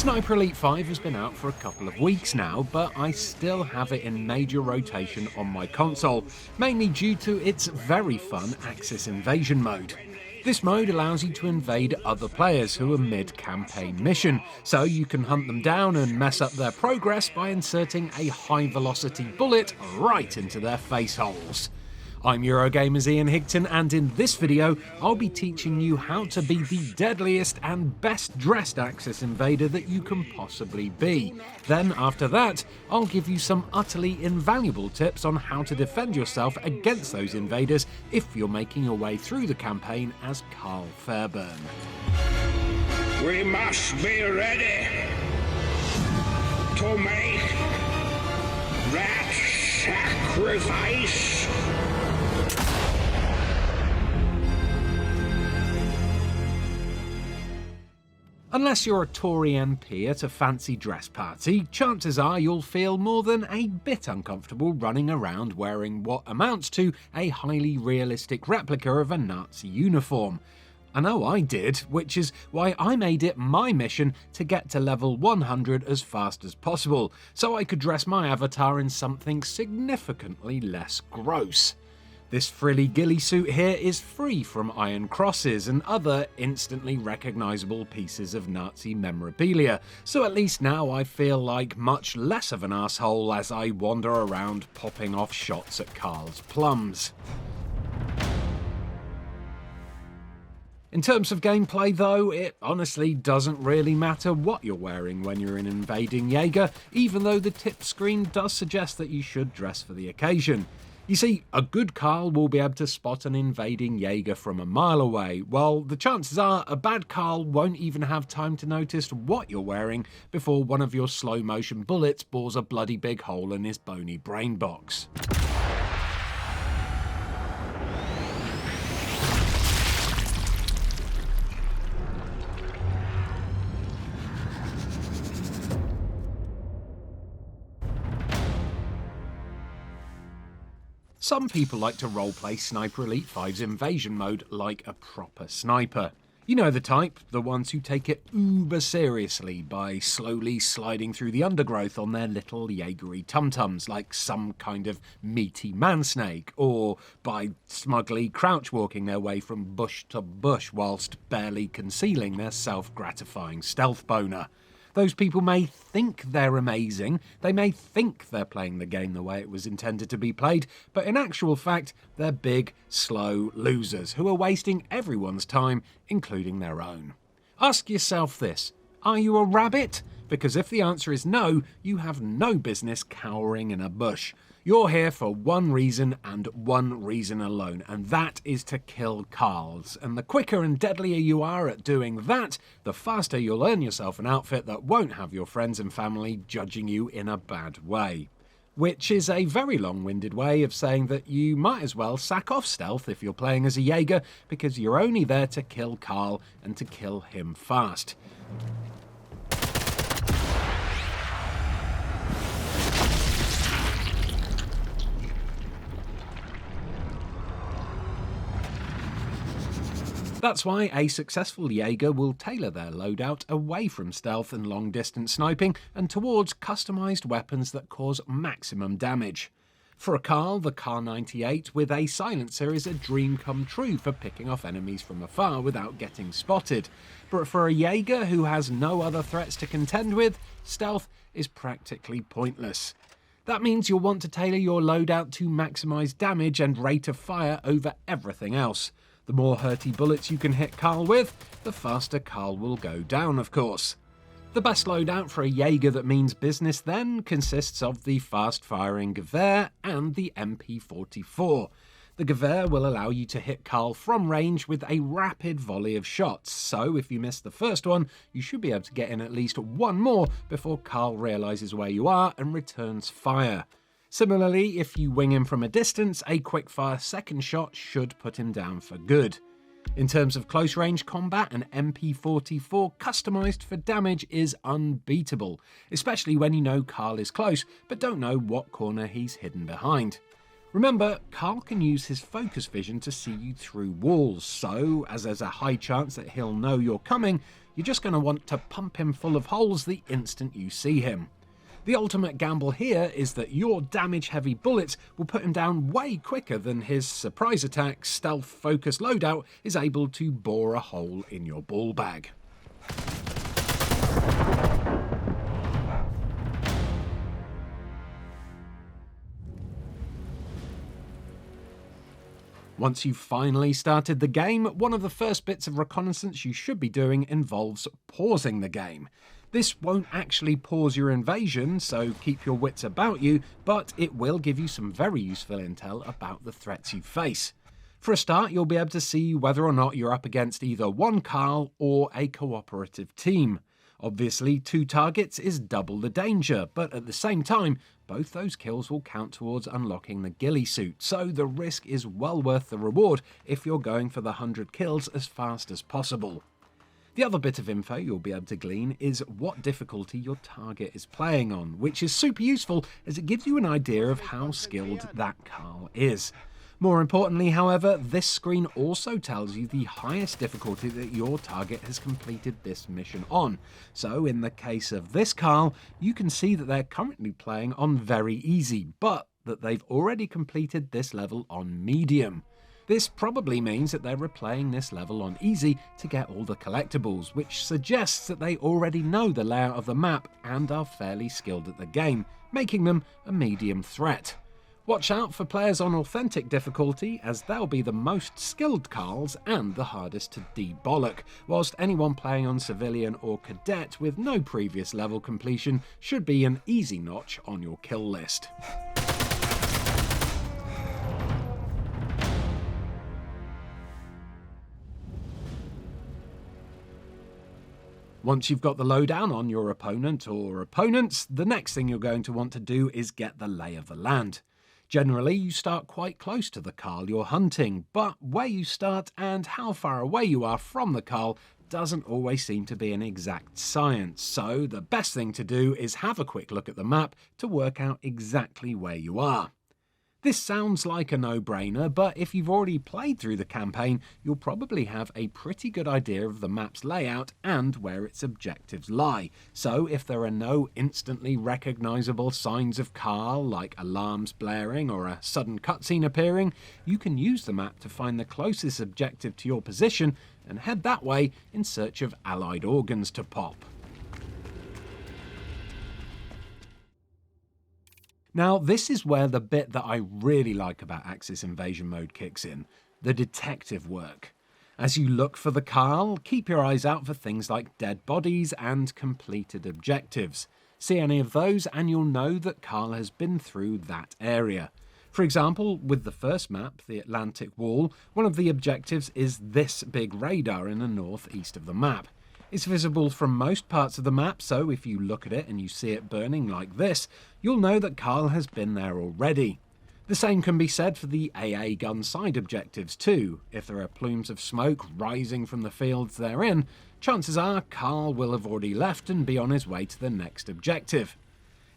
Sniper Elite 5 has been out for a couple of weeks now, but I still have it in major rotation on my console, mainly due to its very fun Axis Invasion mode. This mode allows you to invade other players who are mid-campaign mission, so you can hunt them down and mess up their progress by inserting a high-velocity bullet right into their face holes. I'm Eurogamer's Ian Higton, and in this video I'll be teaching you how to be the deadliest and best dressed Axis Invader that you can possibly be. Then after that, I'll give you some utterly invaluable tips on how to defend yourself against those invaders if you're making your way through the campaign as Karl Fairburne. We must be ready to make that sacrifice. Unless you're a Tory MP at a fancy dress party, chances are you'll feel more than a bit uncomfortable running around wearing what amounts to a highly realistic replica of a Nazi uniform. I know I did, which is why I made it my mission to get to level 100 as fast as possible, so I could dress my avatar in something significantly less gross. This frilly ghillie suit here is free from iron crosses and other instantly recognisable pieces of Nazi memorabilia, so at least now I feel like much less of an asshole as I wander around popping off shots at Karl's plums. In terms of gameplay though, it honestly doesn't really matter what you're wearing when you're an invading Jaeger, even though the tip screen does suggest that you should dress for the occasion. You see, a good Karl will be able to spot an invading Jaeger from a mile away, while the chances are a bad Karl won't even have time to notice what you're wearing before one of your slow motion bullets bores a bloody big hole in his bony brain box. Some people like to roleplay Sniper Elite 5's invasion mode like a proper sniper. You know the type, the ones who take it uber seriously by slowly sliding through the undergrowth on their little Jaegery tum-tums like some kind of meaty man-snake, or by smugly crouch-walking their way from bush to bush whilst barely concealing their self-gratifying stealth boner. Those people may think they're amazing, they may think they're playing the game the way it was intended to be played, but in actual fact, they're big, slow losers who are wasting everyone's time, including their own. Ask yourself this: are you a rabbit? Because if the answer is no, you have no business cowering in a bush. You're here for one reason and one reason alone, and that is to kill Karls. And the quicker and deadlier you are at doing that, the faster you'll earn yourself an outfit that won't have your friends and family judging you in a bad way. Which is a very long-winded way of saying that you might as well sack off stealth if you're playing as a Jaeger, because you're only there to kill Karl and to kill him fast. That's why a successful Jaeger will tailor their loadout away from stealth and long-distance sniping and towards customised weapons that cause maximum damage. For a Karl, the Kar-98 with a silencer is a dream come true for picking off enemies from afar without getting spotted. But for a Jaeger who has no other threats to contend with, stealth is practically pointless. That means you'll want to tailor your loadout to maximise damage and rate of fire over everything else. The more hurty bullets you can hit Karl with, the faster Karl will go down, of course. The best loadout for a Jaeger that means business then consists of the fast-firing Gewehr and the MP44. The Gewehr will allow you to hit Karl from range with a rapid volley of shots, so if you miss the first one, you should be able to get in at least one more before Karl realises where you are and returns fire. Similarly, if you wing him from a distance, a quick-fire second shot should put him down for good. In terms of close-range combat, an MP44 customised for damage is unbeatable, especially when you know Karl is close but don't know what corner he's hidden behind. Remember, Karl can use his focus vision to see you through walls, so as there's a high chance that he'll know you're coming, you're just going to want to pump him full of holes the instant you see him. The ultimate gamble here is that your damage-heavy bullets will put him down way quicker than his surprise attack stealth-focused loadout is able to bore a hole in your ball bag. Once you've finally started the game, one of the first bits of reconnaissance you should be doing involves pausing the game. This won't actually pause your invasion, so keep your wits about you, but it will give you some very useful intel about the threats you face. For a start, you'll be able to see whether or not you're up against either one Karl or a cooperative team. Obviously, 2 targets is double the danger, but at the same time, both those kills will count towards unlocking the Ghillie suit, so the risk is well worth the reward if you're going for the 100 kills as fast as possible. The other bit of info you'll be able to glean is what difficulty your target is playing on, which is super useful as it gives you an idea of how skilled that Karl is. More importantly, however, this screen also tells you the highest difficulty that your target has completed this mission on. So in the case of this Karl, you can see that they're currently playing on very easy, but that they've already completed this level on medium. This probably means that they're replaying this level on easy to get all the collectibles, which suggests that they already know the layout of the map and are fairly skilled at the game, making them a medium threat. Watch out for players on authentic difficulty, as they'll be the most skilled Karls and the hardest to debollock, whilst anyone playing on civilian or cadet with no previous level completion should be an easy notch on your kill list. Once you've got the lowdown on your opponent or opponents, the next thing you're going to want to do is get the lay of the land. Generally, you start quite close to the Karl you're hunting, but where you start and how far away you are from the Karl doesn't always seem to be an exact science, so the best thing to do is have a quick look at the map to work out exactly where you are. This sounds like a no-brainer, but if you've already played through the campaign, you'll probably have a pretty good idea of the map's layout and where its objectives lie. So if there are no instantly recognisable signs of Karl, like alarms blaring or a sudden cutscene appearing, you can use the map to find the closest objective to your position and head that way in search of allied organs to pop. Now, this is where the bit that I really like about Axis Invasion mode kicks in, the detective work. As you look for the Karl, keep your eyes out for things like dead bodies and completed objectives. See any of those and you'll know that Karl has been through that area. For example, with the first map, the Atlantic Wall, one of the objectives is this big radar in the northeast of the map. It's visible from most parts of the map, so if you look at it and you see it burning like this, you'll know that Karl has been there already. The same can be said for the AA gun side objectives too. If there are plumes of smoke rising from the fields they're in, chances are Karl will have already left and be on his way to the next objective.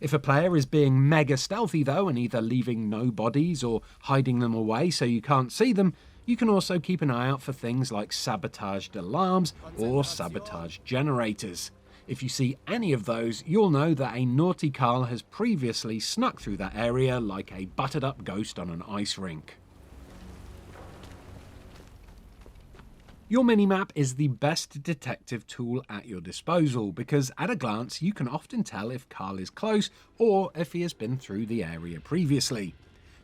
If a player is being mega stealthy though and either leaving no bodies or hiding them away so you can't see them, you can also keep an eye out for things like sabotaged alarms or sabotage generators. If you see any of those, you'll know that a naughty Karl has previously snuck through that area like a buttered up ghost on an ice rink. Your minimap is the best detective tool at your disposal because at a glance you can often tell if Karl is close or if he has been through the area previously.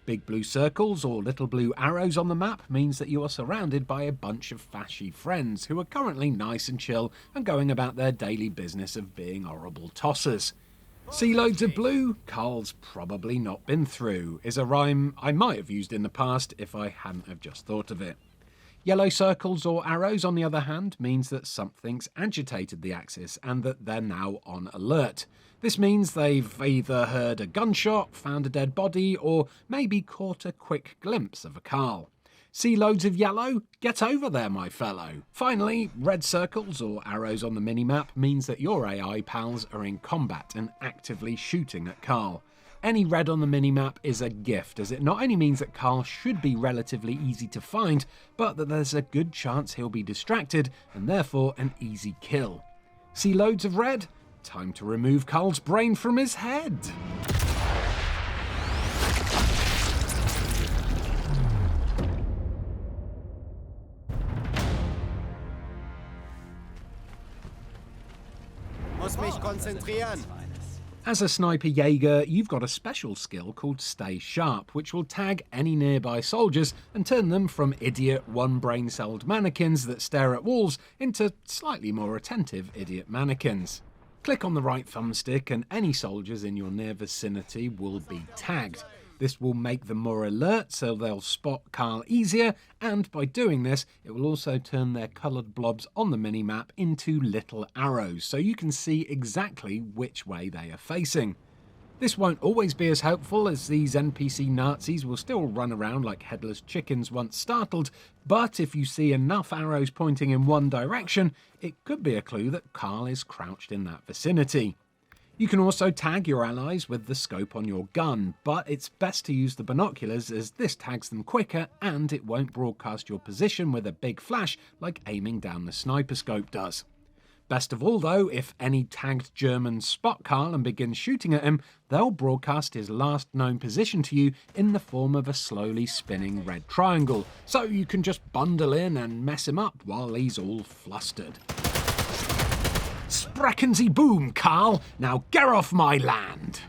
Big blue circles or little blue arrows on the map means that you are surrounded by a bunch of fashy friends who are currently nice and chill and going about their daily business of being horrible tossers. See loads of blue? Karl's probably not been through, is a rhyme I might have used in the past if I hadn't have just thought of it. Yellow circles or arrows, on the other hand, means that something's agitated the Axis and that they're now on alert. This means they've either heard a gunshot, found a dead body, or maybe caught a quick glimpse of a Karl. See loads of yellow? Get over there, my fellow. Finally, red circles or arrows on the minimap means that your AI pals are in combat and actively shooting at Karl. Any red on the minimap is a gift, as it not only means that Karl should be relatively easy to find, but that there's a good chance he'll be distracted, and therefore an easy kill. See loads of red? Time to remove Karl's brain from his head! Muss mich konzentrieren. As a Sniper Jaeger, you've got a special skill called Stay Sharp, which will tag any nearby soldiers and turn them from idiot, one-brain-celled mannequins that stare at walls into slightly more attentive idiot mannequins. Click on the right thumbstick and any soldiers in your near vicinity will be tagged. This will make them more alert, so they'll spot Karl easier, and by doing this, it will also turn their coloured blobs on the minimap into little arrows, so you can see exactly which way they are facing. This won't always be as helpful, as these NPC Nazis will still run around like headless chickens once startled, but if you see enough arrows pointing in one direction, it could be a clue that Karl is crouched in that vicinity. You can also tag your allies with the scope on your gun, but it's best to use the binoculars as this tags them quicker and it won't broadcast your position with a big flash like aiming down the sniper scope does. Best of all though, if any tagged Germans spot Karl and begin shooting at him, they'll broadcast his last known position to you in the form of a slowly spinning red triangle, so you can just bundle in and mess him up while he's all flustered. Sprechen Sie boom, Karl! Now get off my land!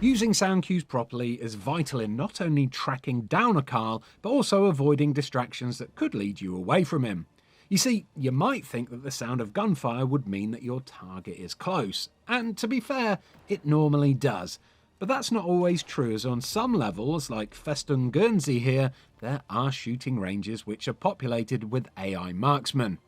Using sound cues properly is vital in not only tracking down a Karl, but also avoiding distractions that could lead you away from him. You see, you might think that the sound of gunfire would mean that your target is close, and to be fair, it normally does. But that's not always true, as on some levels, like Festung Guernsey here, there are shooting ranges which are populated with AI marksmen.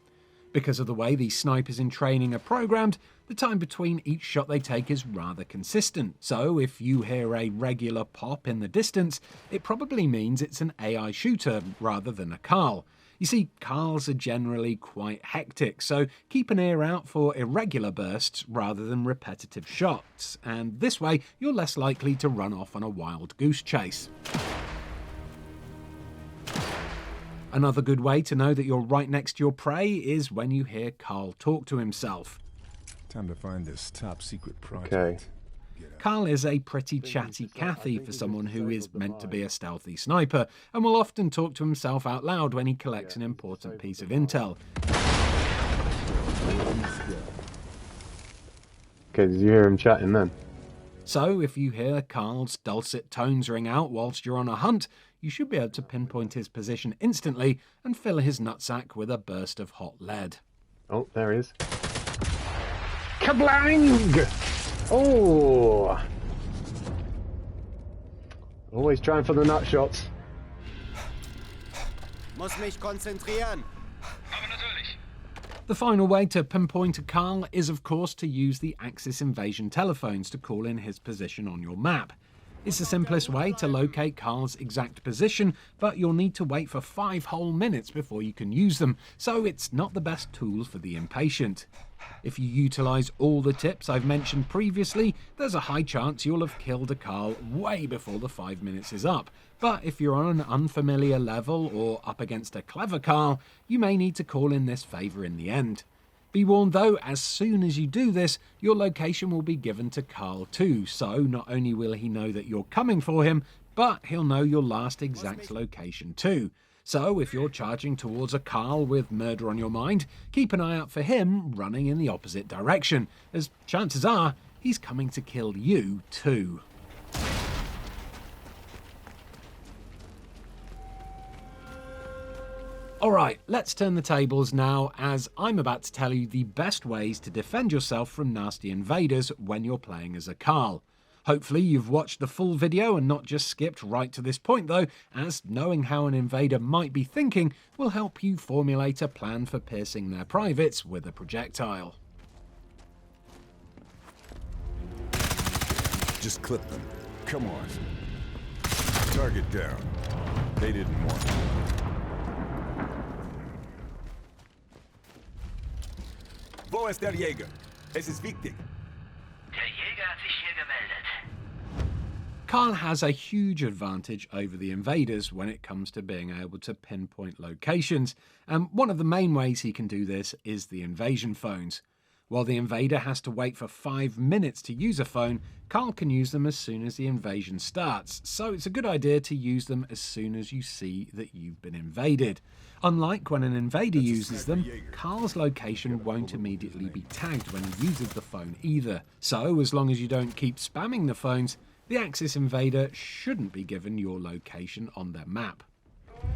Because of the way these snipers in training are programmed, the time between each shot they take is rather consistent. So if you hear a regular pop in the distance, it probably means it's an AI shooter rather than a Karl. You see, Karls are generally quite hectic, so keep an ear out for irregular bursts rather than repetitive shots, and this way you're less likely to run off on a wild goose chase. Another good way to know that you're right next to your prey is when you hear Karl talk to himself. Time to find this top secret project. Okay. Karl is a pretty chatty Cathy for someone who is meant to be a stealthy sniper, and will often talk to himself out loud when he collects an important piece of intel. Okay, did you hear him chatting then? So if you hear Karl's dulcet tones ring out whilst you're on a hunt, you should be able to pinpoint his position instantly and fill his nutsack with a burst of hot lead. Oh, there he is. Kablang! Oh! Always trying for the nut shots. Muss mich konzentrieren. The final way to pinpoint a Karl is of course to use the Axis Invasion telephones to call in his position on your map. It's the simplest way to locate Karl's exact position, but you'll need to wait for 5 whole minutes before you can use them, so it's not the best tool for the impatient. If you utilise all the tips I've mentioned previously, there's a high chance you'll have killed a Karl way before the 5 minutes is up. But if you're on an unfamiliar level or up against a clever Karl, you may need to call in this favour in the end. Be warned though, as soon as you do this, your location will be given to Karl too, so not only will he know that you're coming for him, but he'll know your last exact location too. So if you're charging towards a Karl with murder on your mind, keep an eye out for him running in the opposite direction, as chances are he's coming to kill you too. Alright, let's turn the tables now, as I'm about to tell you the best ways to defend yourself from nasty invaders when you're playing as a Karl. Hopefully you've watched the full video and not just skipped right to this point though, as knowing how an invader might be thinking will help you formulate a plan for piercing their privates with a projectile. Just clip them. Come on. Target down. They didn't want it. Wo ist der Jäger? Es ist wichtig. Der Jäger hat sich hier gemeldet. Karl has a huge advantage over the invaders when it comes to being able to pinpoint locations, and one of the main ways he can do this is the invasion phones. While the invader has to wait for 5 minutes to use a phone, Karl can use them as soon as the invasion starts, so it's a good idea to use them as soon as you see that you've been invaded. Unlike when an invader uses them, Karl's location won't immediately be tagged when he uses the phone either, so as long as you don't keep spamming the phones, the Axis Invader shouldn't be given your location on their map.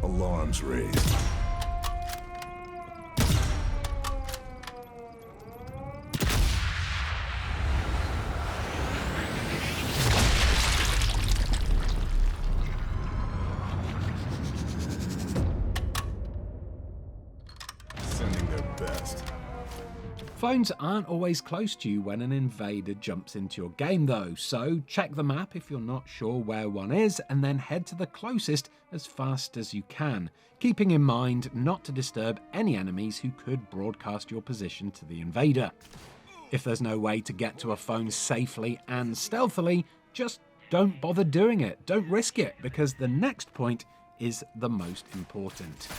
Alarms raised. Sending their best. Phones aren't always close to you when an invader jumps into your game though, so check the map if you're not sure where one is and then head to the closest as fast as you can, keeping in mind not to disturb any enemies who could broadcast your position to the invader. If there's no way to get to a phone safely and stealthily, just don't bother doing it, don't risk it, because the next point is the most important.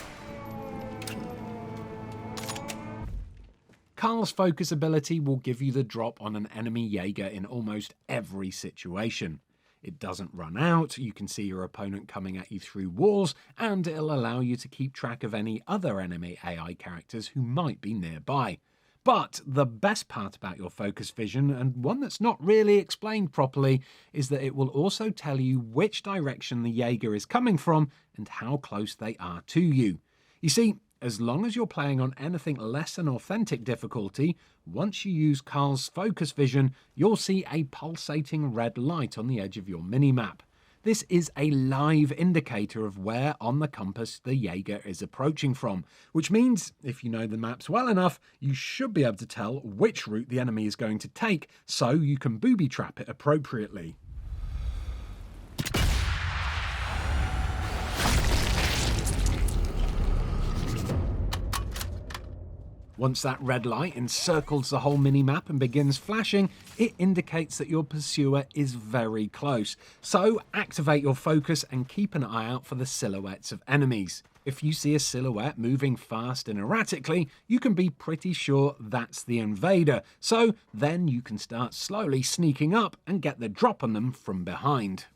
Karl's focus ability will give you the drop on an enemy Jaeger in almost every situation. It doesn't run out, you can see your opponent coming at you through walls, and it'll allow you to keep track of any other enemy AI characters who might be nearby. But the best part about your focus vision, and one that's not really explained properly, is that it will also tell you which direction the Jaeger is coming from and how close they are to you. You see, as long as you're playing on anything less than authentic difficulty, once you use Karl's focus vision, you'll see a pulsating red light on the edge of your minimap. This is a live indicator of where on the compass the Jaeger is approaching from, which means, if you know the maps well enough, you should be able to tell which route the enemy is going to take, so you can booby trap it appropriately. Once that red light encircles the whole minimap and begins flashing, it indicates that your pursuer is very close. So activate your focus and keep an eye out for the silhouettes of enemies. If you see a silhouette moving fast and erratically, you can be pretty sure that's the invader. So then you can start slowly sneaking up and get the drop on them from behind.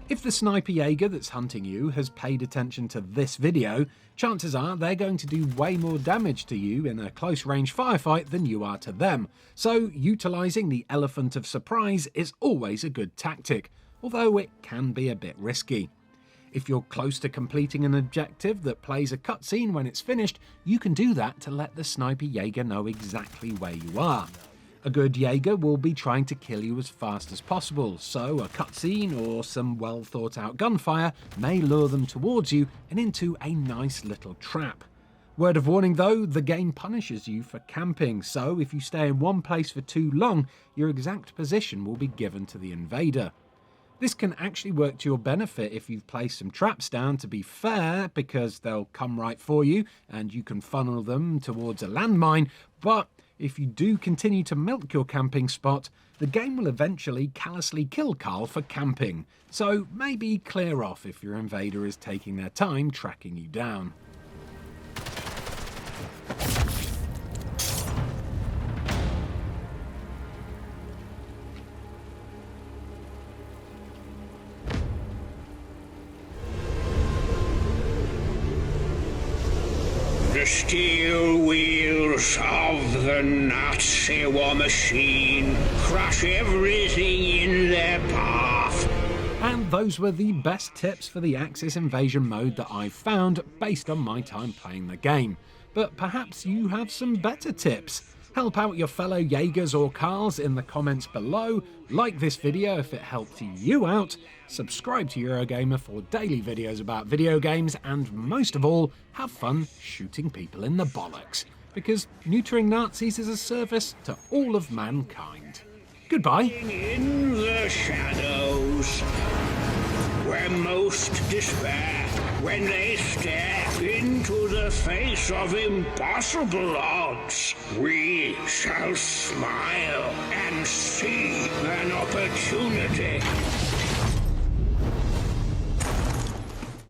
If the Sniper Jaeger that's hunting you has paid attention to this video, chances are they're going to do way more damage to you in a close-range firefight than you are to them, so utilising the elephant of surprise is always a good tactic, although it can be a bit risky. If you're close to completing an objective that plays a cutscene when it's finished, you can do that to let the Sniper Jaeger know exactly where you are. A good Jaeger will be trying to kill you as fast as possible, so a cutscene or some well thought out gunfire may lure them towards you and into a nice little trap. Word of warning though, the game punishes you for camping, so if you stay in one place for too long, your exact position will be given to the invader. This can actually work to your benefit if you've placed some traps down, to be fair, because they'll come right for you and you can funnel them towards a landmine, but if you do continue to milk your camping spot, the game will eventually callously kill Karl for camping, so maybe clear off if your invader is taking their time tracking you down. The steel wheels of the Nazi war machine crush everything in their path. And those were the best tips for the Axis Invasion mode that I've found based on my time playing the game. But perhaps you have some better tips. Help out your fellow Jaegers or Karls in the comments below, like this video if it helped you out, subscribe to Eurogamer for daily videos about video games, and most of all, have fun shooting people in the bollocks, because neutering Nazis is a service to all of mankind. Goodbye. In the shadows, where most despair When they step into the face of impossible odds, we shall smile and see an opportunity.